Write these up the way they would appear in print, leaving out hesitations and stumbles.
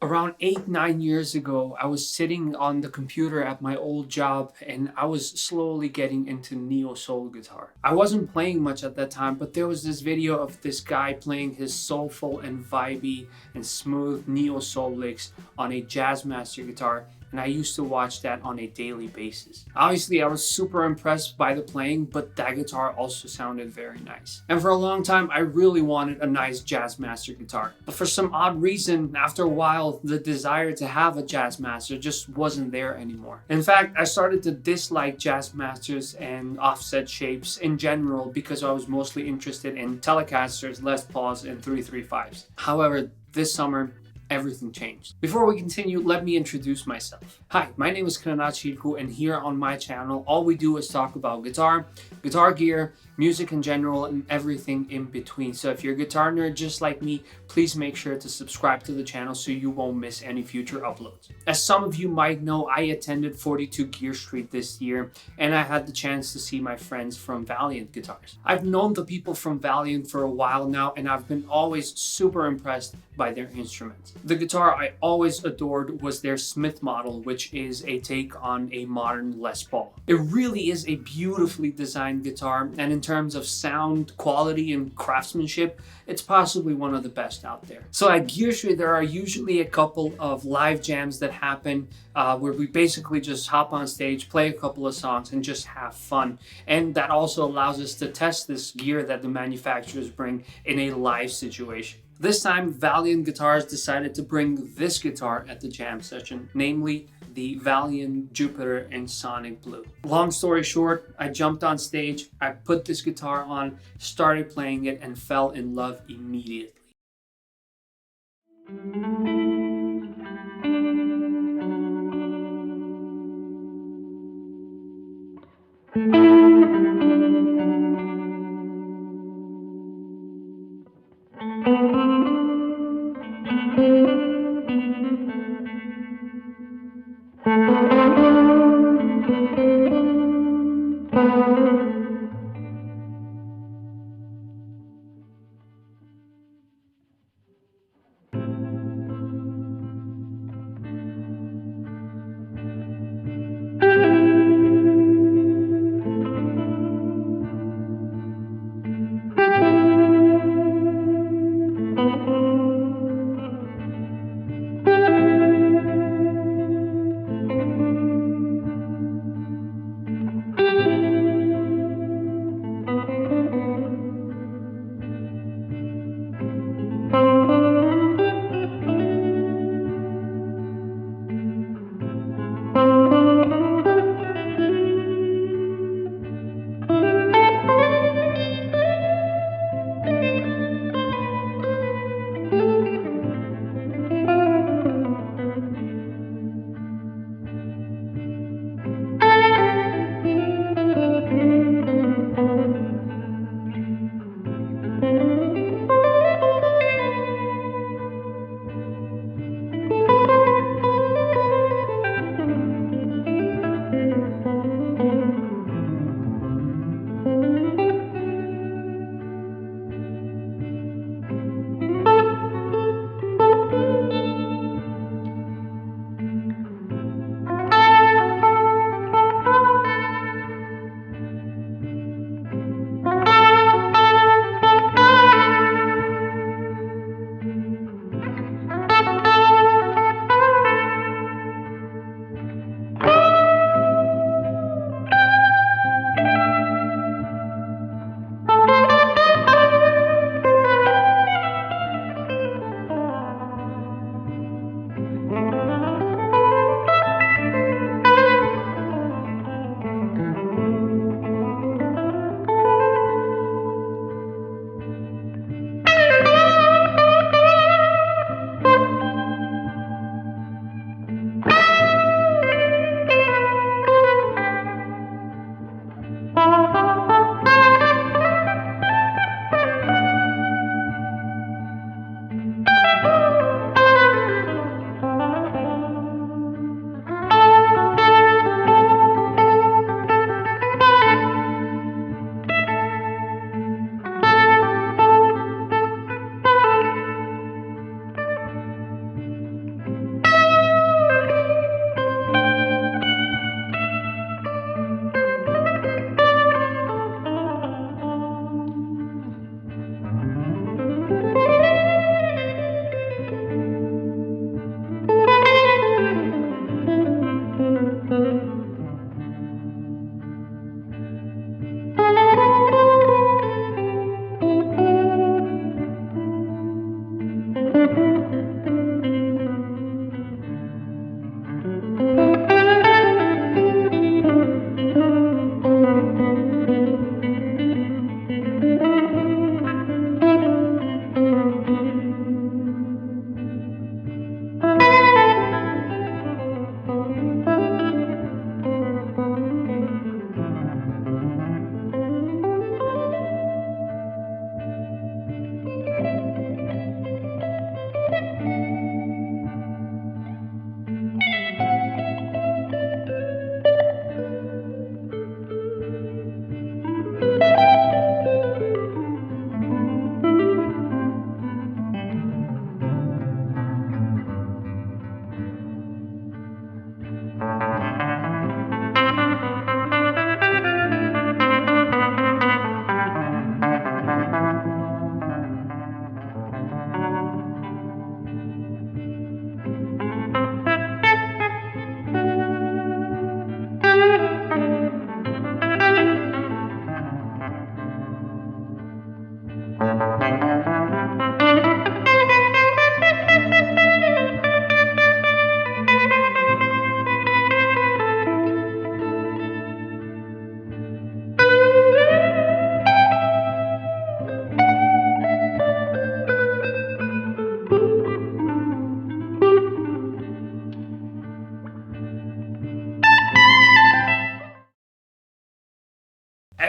Around 8, 9 years ago, I was sitting on the computer at my old job and I was slowly getting into neo soul guitar. I wasn't playing much at that time, but there was this video of this guy playing his soulful and vibey and smooth neo soul licks on a Jazzmaster guitar, and I used to watch that on a daily basis. Obviously, I was super impressed by the playing, but that guitar also sounded very nice. And for a long time, I really wanted a nice Jazzmaster guitar. But for some odd reason, after a while, the desire to have a Jazzmaster just wasn't there anymore. In fact, I started to dislike Jazzmasters and offset shapes in general because I was mostly interested in Telecasters, Les Pauls, and 335s. However, this summer, everything changed. Before we continue, let me introduce myself. Hi, my name is Kranat Shirku, and here on my channel, all we do is talk about guitar, guitar gear, music in general, and everything in between. So if you're a guitar nerd just like me, please make sure to subscribe to the channel so you won't miss any future uploads. As some of you might know, I attended 42 Gear Street this year, and I had the chance to see my friends from Valiant Guitars. I've known the people from Valiant for a while now, and I've been always super impressed by their instruments. The guitar I always adored was their Smith model, which is a take on a modern Les Paul. It really is a beautifully designed guitar, and in terms of sound, quality, and craftsmanship, it's possibly one of the best out there. So at Gear Street, there are usually a couple of live jams that happen where we basically just hop on stage, play a couple of songs, and just have fun. And that also allows us to test this gear that the manufacturers bring in a live situation. This time, Valiant Guitars decided to bring this guitar at the jam session, namely the Valiant Jupiter in Sonic Blue. Long story short, I jumped on stage, I put this guitar on, started playing it, and fell in love immediately.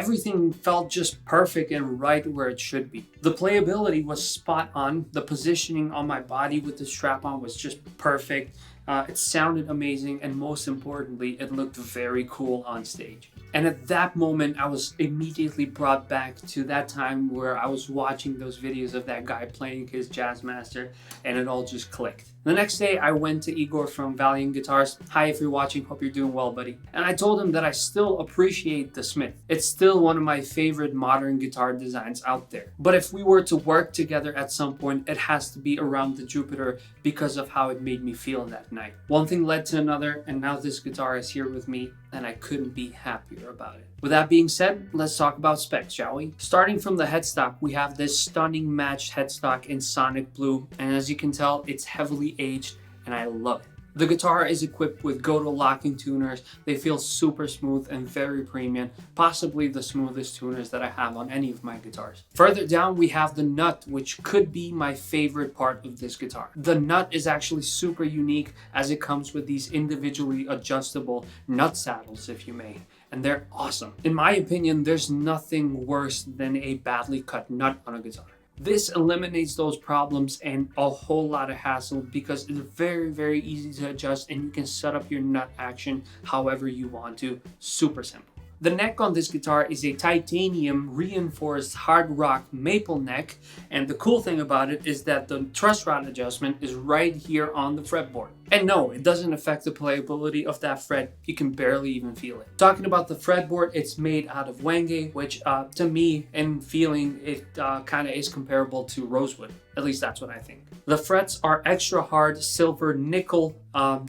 everything felt just perfect and right where it should be. The playability was spot on. The positioning on my body with the strap on was just perfect. It sounded amazing, and most importantly, it looked very cool on stage. And at that moment, I was immediately brought back to that time where I was watching those videos of that guy playing his Jazzmaster, and it all just clicked. The next day, I went to Igor from Valiant Guitars. Hi, if you're watching, hope you're doing well, buddy. And I told him that I still appreciate the Smith. It's still one of my favorite modern guitar designs out there. But if we were to work together at some point, it has to be around the Jupiter because of how it made me feel that night. One thing led to another, and now this guitar is here with me, and I couldn't be happier about it. With that being said, let's talk about specs, shall we? Starting from the headstock, we have this stunning matched headstock in Sonic Blue, and as you can tell, it's heavily aged, and I love it. The guitar is equipped with Gotoh locking tuners. They feel super smooth and very premium, possibly the smoothest tuners that I have on any of my guitars. Further down, we have the nut, which could be my favorite part of this guitar. The nut is actually super unique as it comes with these individually adjustable nut saddles, if you may. And they're awesome. In my opinion, there's nothing worse than a badly cut nut on a guitar. This eliminates those problems and a whole lot of hassle because it's very easy to adjust, and you can set up your nut action however you want to. Super simple. The neck on this guitar is a titanium reinforced hard rock maple neck, and the cool thing about it is that the truss rod adjustment is right here on the fretboard. And no, it doesn't affect the playability of that fret. You can barely even feel it. Talking about the fretboard, it's made out of Wenge, which to me, in feeling, it kind of is comparable to rosewood. At least that's what I think. The frets are extra hard silver nickel,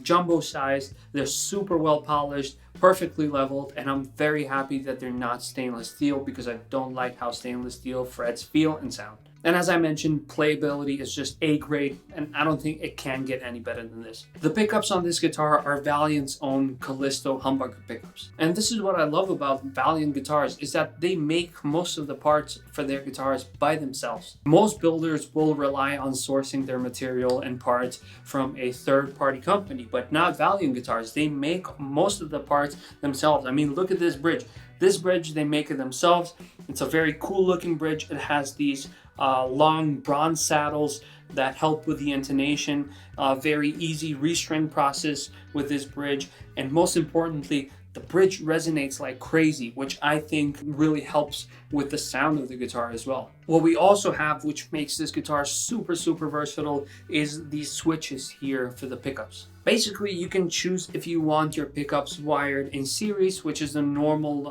jumbo size. They're super well polished, perfectly leveled, and I'm very happy that they're not stainless steel because I don't like how stainless steel frets feel and sound. And as I mentioned, playability is just A grade, and I don't think it can get any better than this. The pickups on this guitar are Valiant's own Callisto humbucker pickups. And this is what I love about Valiant guitars, is that they make most of the parts for their guitars by themselves. Most builders will rely on sourcing their material and parts from a third-party company, but not Valiant guitars. They make most of the parts themselves. I mean, look at this bridge. This bridge, they make it themselves. It's a very cool looking bridge. It has these long bronze saddles that help with the intonation, very easy restring process with this bridge, and most importantly, the bridge resonates like crazy, which I think really helps with the sound of the guitar as well. What we also have, which makes this guitar super versatile, is these switches here for the pickups. Basically, you can choose if you want your pickups wired in series, which is the normal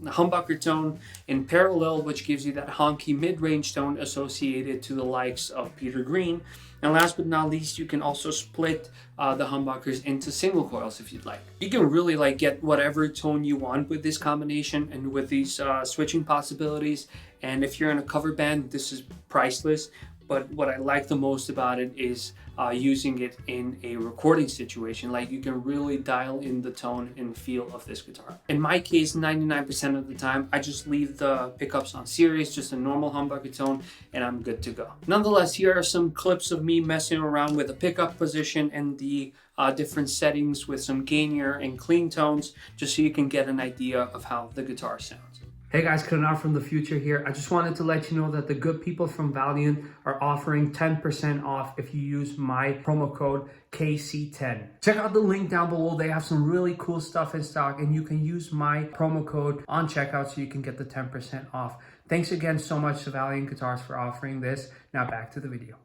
humbucker tone, in parallel, which gives you that honky mid-range tone associated to the likes of Peter Green. And last but not least, you can also split the humbuckers into single coils if you'd like. You can really get whatever tone you want with this combination and with these switching possibilities. And if you're in a cover band, this is priceless. But what I like the most about it is using it in a recording situation. Like, you can really dial in the tone and feel of this guitar. In my case, 99% of the time, I just leave the pickups on series, just a normal humbucker tone, and I'm good to go. Nonetheless, here are some clips of me messing around with the pickup position and the different settings with some gainier and clean tones, just so you can get an idea of how the guitar sounds. Hey guys, Kanar from the future here. I just wanted to let you know that the good people from Valiant are offering 10% off if you use my promo code KC10. Check out the link down below. They have some really cool stuff in stock, and you can use my promo code on checkout so you can get the 10% off. Thanks again so much to Valiant Guitars for offering this. Now back to the video.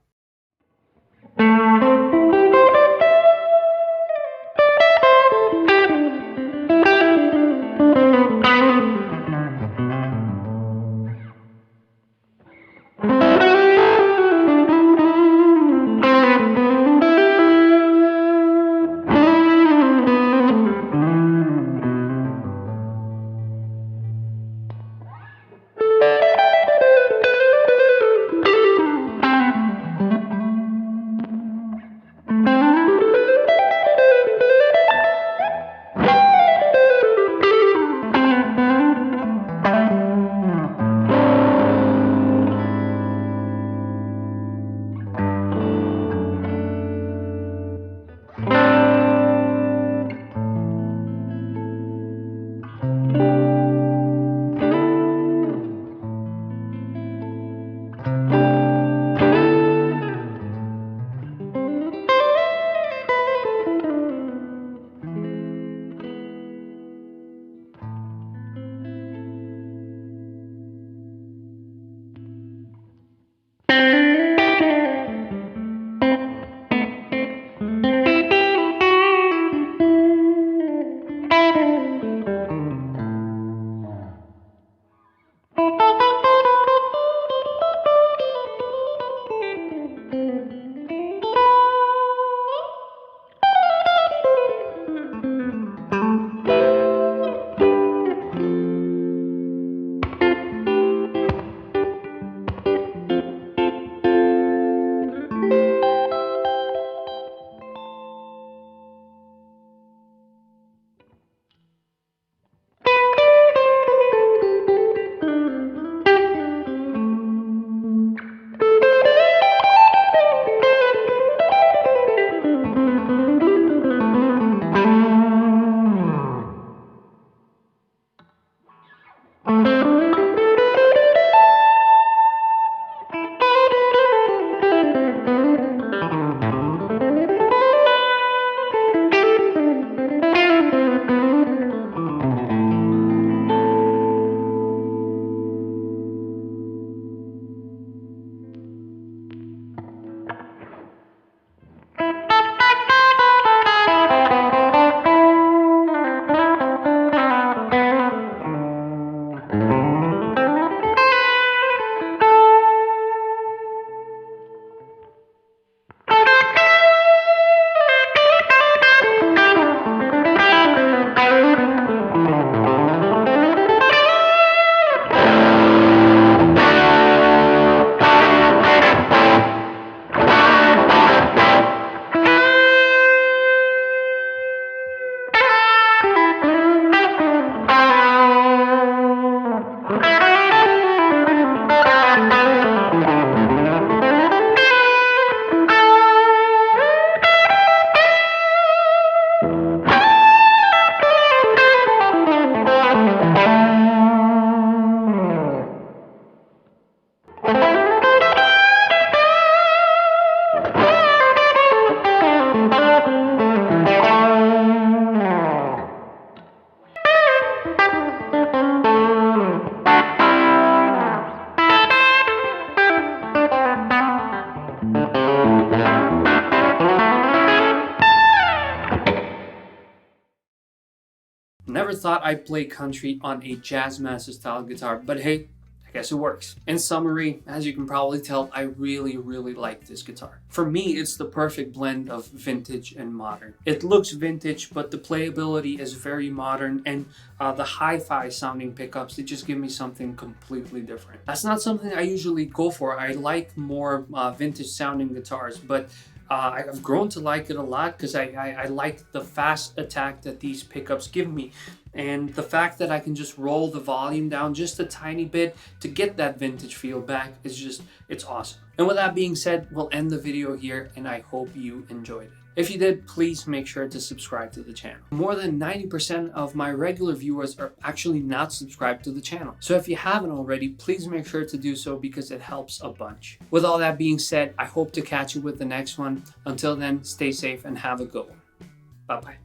Never thought I'd play country on a Jazzmaster style guitar, but hey, I guess it works. In summary, as you can probably tell, I really like this guitar. For me, it's the perfect blend of vintage and modern. It looks vintage, but the playability is very modern, and the hi-fi sounding pickups, they just give me something completely different. That's not something I usually go for. I like more vintage sounding guitars, but I've grown to like it a lot because I like the fast attack that these pickups give me. And the fact that I can just roll the volume down just a tiny bit to get that vintage feel back is just, it's awesome. And with that being said, we'll end the video here, and I hope you enjoyed it. If you did, please make sure to subscribe to the channel. More than 90% of my regular viewers are actually not subscribed to the channel. So if you haven't already, please make sure to do so because it helps a bunch. With all that being said, I hope to catch you with the next one. Until then, stay safe and have a good one. Bye-bye.